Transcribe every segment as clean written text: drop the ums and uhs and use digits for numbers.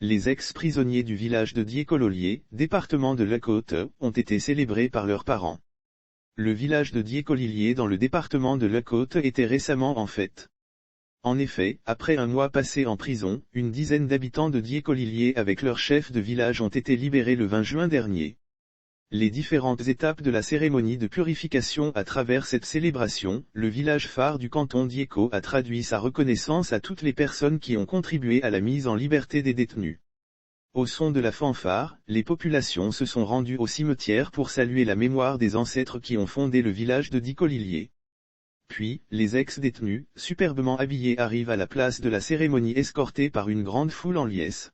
Les ex-prisonniers du village de Diécololier, département de l'Haute, ont été célébrés par leurs parents. Le village de Diécololier dans le département de l'Haute était récemment en fête. En effet, après un mois passé en prison, une dizaine d'habitants de Diécololier avec leur chef de village ont été libérés le 20 juin dernier. Les différentes étapes de la cérémonie de purification à travers cette célébration, le village phare du canton d'Yéco a traduit sa reconnaissance à toutes les personnes qui ont contribué à la mise en liberté des détenus. Au son de la fanfare, les populations se sont rendues au cimetière pour saluer la mémoire des ancêtres qui ont fondé le village de Diécololier. Puis, les ex-détenus, superbement habillés arrivent à la place de la cérémonie escortés par une grande foule en liesse.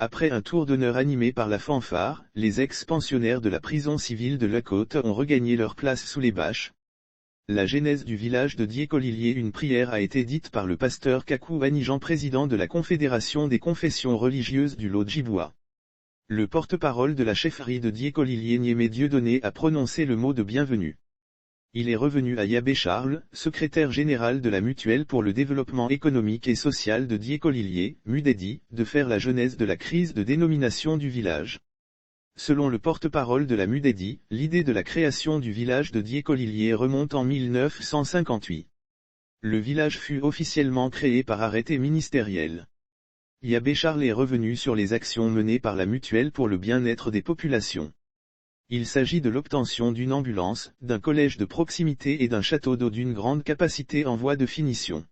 Après un tour d'honneur animé par la fanfare, les ex-pensionnaires de la prison civile de l'Haute ont regagné leur place sous les bâches. La genèse du village de Diécololier. Une prière a été dite par le pasteur Kakou Anijan, président de la Confédération des confessions religieuses du Lot-Djiboua. Le porte-parole de la chefferie de Diécololier, Niémé Dieudonné, a prononcé le mot de bienvenue. Il est revenu à Yabé Charles, secrétaire général de la Mutuelle pour le développement économique et social de Diécololier, MUDEDI, de faire la genèse de la crise de dénomination du village. Selon le porte-parole de la MUDEDI, l'idée de la création du village de Diécololier remonte en 1958. Le village fut officiellement créé par arrêté ministériel. Yabé Charles est revenu sur les actions menées par la Mutuelle pour le bien-être des populations. Il s'agit de l'obtention d'une ambulance, d'un collège de proximité et d'un château d'eau d'une grande capacité en voie de finition.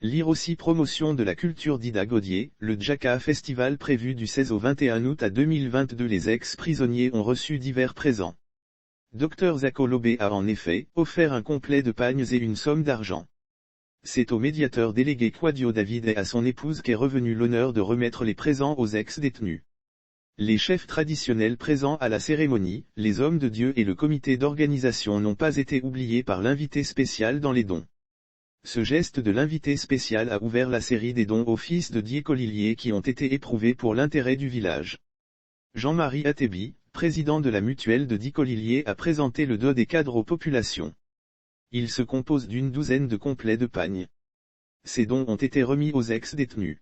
Lire aussi promotion de la culture d'Ida Gaudier, le Djaka Festival prévu du 16 au 21 août à 2022. Les ex-prisonniers ont reçu divers présents. Dr Zako Lobé a en effet offert un complet de pagnes et une somme d'argent. C'est au médiateur délégué Claudio David et à son épouse qu'est revenu l'honneur de remettre les présents aux ex-détenus. Les chefs traditionnels présents à la cérémonie, les hommes de Dieu et le comité d'organisation n'ont pas été oubliés par l'invité spécial dans les dons. Ce geste de l'invité spécial a ouvert la série des dons aux fils de Diécololier qui ont été éprouvés pour l'intérêt du village. Jean-Marie Atébi, président de la Mutuelle de Diécololier, a présenté le don des cadres aux populations. Il se compose d'une douzaine de complets de pagnes. Ces dons ont été remis aux ex-détenus.